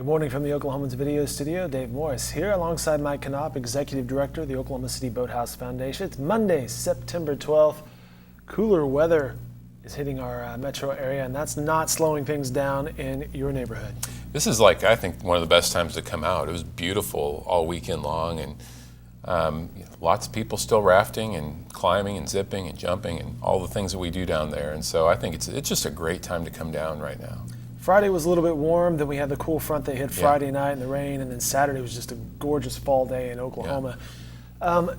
Good morning from the Oklahoman's video studio. Dave Morris here alongside Mike Knopp, Executive Director of the Oklahoma City Boathouse Foundation. It's Monday, September 12th. Cooler weather is hitting our metro area, and that's not slowing things down in your neighborhood. This is I think, one of the best times to come out. It was beautiful all weekend long, and lots of people still rafting and climbing and zipping and jumping and all the things that we do down there. And so I think it's just a great time to come down right now. Friday was a little bit warm, then we had the cool front that hit Friday night and the rain, and then Saturday was just a gorgeous fall day in Oklahoma.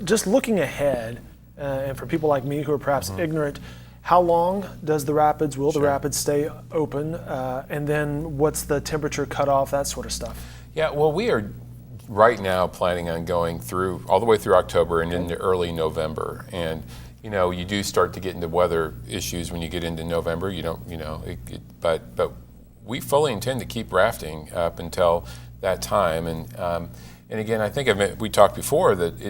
Just looking ahead, and for people like me who are perhaps ignorant, how long does the rapids, will the rapids stay open, and then what's the temperature cutoff, that sort of stuff? Yeah, well, we are right now planning on going through, all the way through October and into early November. And you do start to get into weather issues when you get into November. You don't, but we fully intend to keep rafting up until that time. And again, I think we talked before that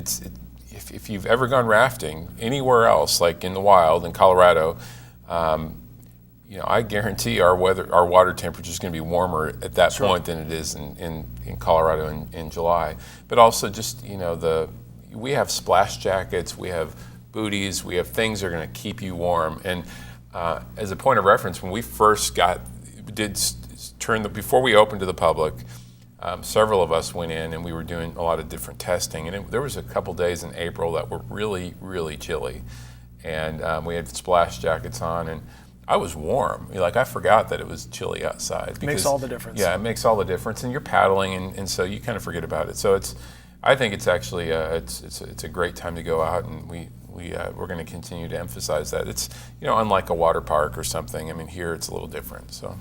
if you've ever gone rafting anywhere else, like in the wild in Colorado, I guarantee our water temperature is going to be warmer at that point than it is in Colorado in July. But also just we have splash jackets, we have booties, we have things that are going to keep you warm. And as a point of reference, when we first before we opened to the public, several of us went in and we were doing a lot of different testing, and there was a couple days in April that were really, really chilly, and we had splash jackets on, and I was warm. I forgot that it was chilly outside. It makes all the difference. Yeah, it makes all the difference, and you're paddling, and so you kind of forget about it. So I think it's actually it's a great time to go out, and we're going to continue to emphasize that. It's unlike a water park or something. I mean, here it's a little different. So.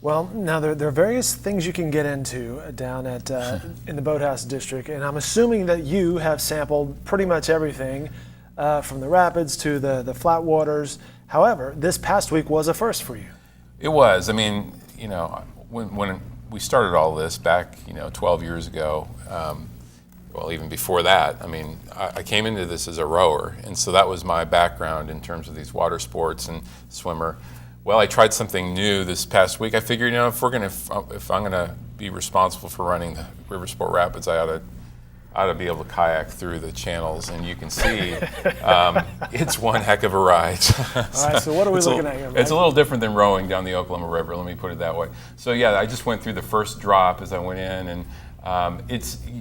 Well, now there are various things you can get into down at in the Boathouse District, and I'm assuming that you have sampled pretty much everything from the rapids to the flat waters. However, this past week was a first for you. It was. I mean, when we started all this back, 12 years ago, well, even before that, I mean, I came into this as a rower, and so that was my background in terms of these water sports and swimmer. Well, I tried something new this past week. I figured, if I'm gonna be responsible for running the RIVERSPORTS Rapids, I ought to be able to kayak through the channels, and you can see it's one heck of a ride. All right, so what are we looking at here, Mike? It's a little different than rowing down the Oklahoma River. Let me put it that way. So yeah, I just went through the first drop as I went in, and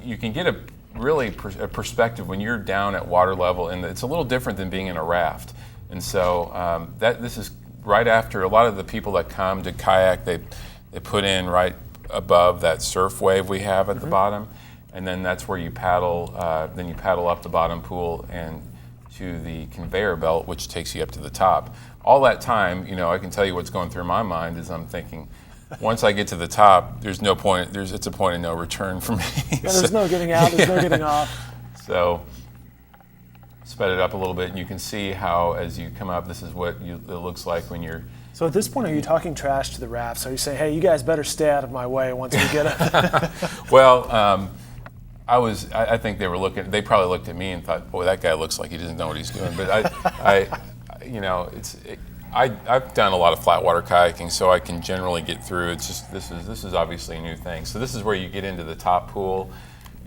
you can get a perspective when you're down at water level, and it's a little different than being in a raft. And so this is right after a lot of the people that come to kayak, they put in right above that surf wave we have at the bottom, and then that's where you paddle. Then you paddle up the bottom pool and to the conveyor belt, which takes you up to the top. All that time, I can tell you what's going through my mind is I'm thinking, once I get to the top, there's no point. It's a point of no return for me. Yeah, there's no getting out. There's no getting off. So. Sped it up a little bit, and you can see how as you come up, this is what it looks like when you're. So at this point, are you talking trash to the rafts? Are you saying, hey, you guys better stay out of my way once we get up? Well, I think they were looking. They probably looked at me and thought, boy, that guy looks like he doesn't know what he's doing. But I've done a lot of flat water kayaking, so I can generally get through. It's just this is obviously a new thing. So this is where you get into the top pool.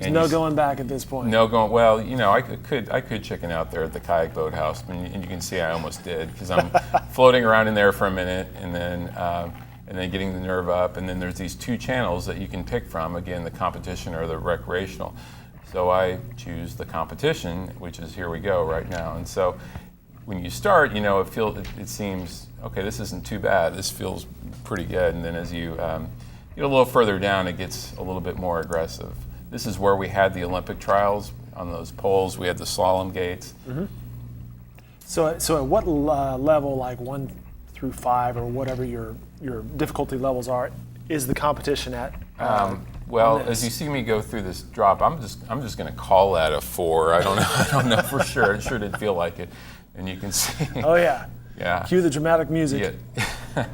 There's no going back at this point. No going. Well, I could chicken out there at the kayak boathouse, and you can see I almost did because I'm floating around in there for a minute, and then getting the nerve up, and then there's these two channels that you can pick from. Again, the competition or the recreational. So I choose the competition, which is here we go right now. And so when you start, it seems okay. This isn't too bad. This feels pretty good. And then as you get a little further down, it gets a little bit more aggressive. This is where we had the Olympic trials on those poles. We had the slalom gates. So at what level, like 1 through 5 or whatever your difficulty levels are, is the competition at? Well, as you see me go through this drop, I'm just going to call that a 4. I don't know for sure. It sure did feel like it, and you can see. Oh yeah. Yeah. Cue the dramatic music. Yeah.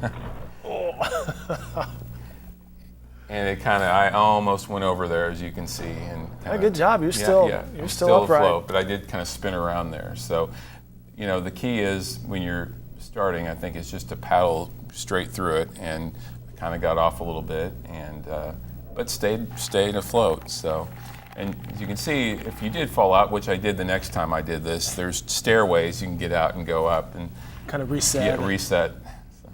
And I almost went over there, as you can see. And good job. You're still upright. Afloat, but I did kind of spin around there. So, the key is when you're starting, I think, is just to paddle straight through it and kind of got off a little bit, and but stayed afloat. So, and as you can see, if you did fall out, which I did the next time I did this, there's stairways you can get out and go up and kind of reset. Yeah, reset. So.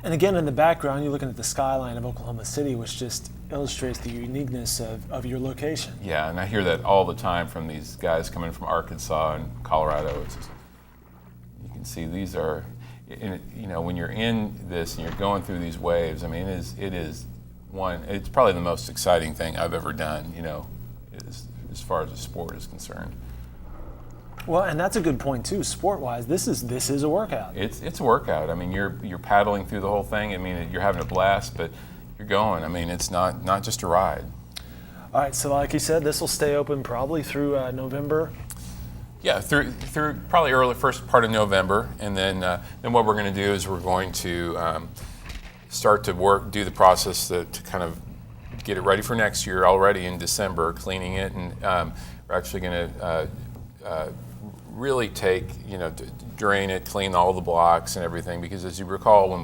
And again, in the background, you're looking at the skyline of Oklahoma City, which just illustrates the uniqueness of your location. Yeah, and I hear that all the time from these guys coming from Arkansas and Colorado. It's just, you can see these are, you know, when you're in this and you're going through these waves, I mean, it is it's probably the most exciting thing I've ever done, you know, as far as the sport is concerned. Well, and that's a good point too. Sport-wise, this is a workout. It's a workout. I mean, you're paddling through the whole thing. I mean, you're having a blast, but you're going. I mean, it's not just a ride. All right. So, like you said, this will stay open probably through November. Yeah, through probably early first part of November, and then what we're going to do is we're going to start to do the process to kind of get it ready for next year already in December, cleaning it, and we're actually going to really drain it, clean all the blocks and everything, because as you recall, when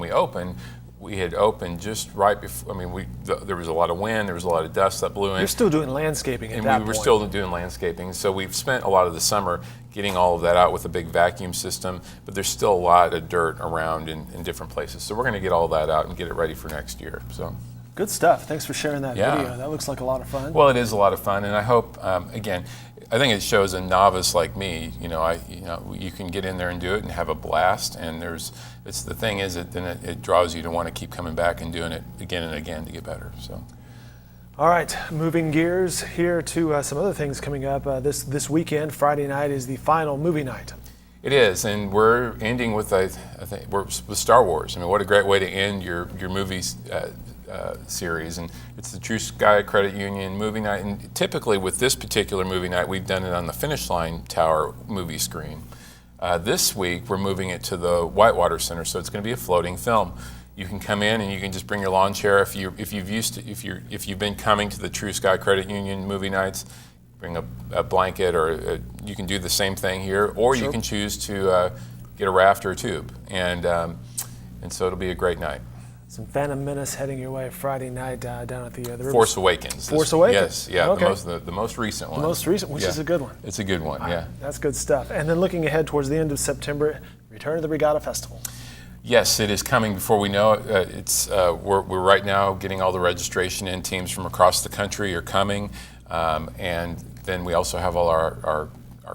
we had opened just right before, I mean, there was a lot of wind, there was a lot of dust that blew in. You're still doing landscaping at that point. And we were still doing landscaping, so we've spent a lot of the summer getting all of that out with a big vacuum system, but there's still a lot of dirt around in different places. So we're going to get all that out and get it ready for next year. So. Good stuff. Thanks for sharing that Yeah. video. That looks like a lot of fun. Well, it is a lot of fun, and I hope, again, I think it shows a novice like me, you can get in there and do it and have a blast, and the thing is that then it draws you to want to keep coming back and doing it again and again to get better. So. All right, moving gears here to some other things coming up. This weekend, Friday night, is the final movie night. It is, and we're ending with with Star Wars. I mean, what a great way to end your movies series, and it's the True Sky Credit Union movie night. And typically, with this particular movie night, we've done it on the Finish Line Tower movie screen. This week, we're moving it to the Whitewater Center, so it's going to be a floating film. You can come in and you can just bring your lawn chair. If you've been coming to the True Sky Credit Union movie nights, bring a blanket, or you can do the same thing here, or Sure. You can choose to get a raft or a tube, and so it'll be a great night. Some Phantom Menace heading your way Friday night down at the Force Awakens. Force Awakens? Yes, yeah, Okay. the most recent one. The most recent, which Yeah. is a good one. It's a good one, yeah. That's good stuff. And then looking ahead towards the end of September, return to the Regatta Festival. Yes, it is coming before we know it. We're right now getting all the registration in. Teams from across the country are coming, and then we also have all our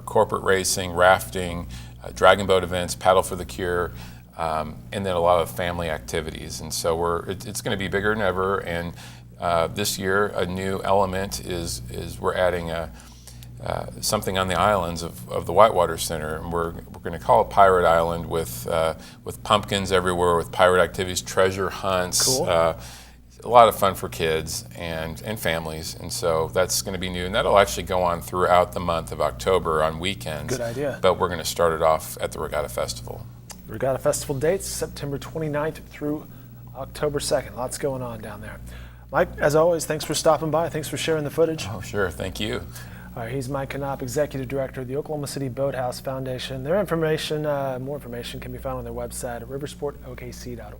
corporate racing, rafting, dragon boat events, Paddle for the Cure, and then a lot of family activities. And so it's going to be bigger than ever. And this year, a new element is we're adding something on the islands of the Whitewater Center, and we're going to call it Pirate Island with pumpkins everywhere, with pirate activities, treasure hunts. Cool. A lot of fun for kids and families, and so that's going to be new, and that'll actually go on throughout the month of October on weekends. Good idea. But we're going to start it off at the Regatta Festival. Regatta Festival dates, September 29th through October 2nd. Lots going on down there. Mike, as always, thanks for stopping by. Thanks for sharing the footage. Oh, sure. Thank you. All right, he's Mike Knopp, Executive Director of the Oklahoma City Boathouse Foundation. More information can be found on their website at riversportokc.org.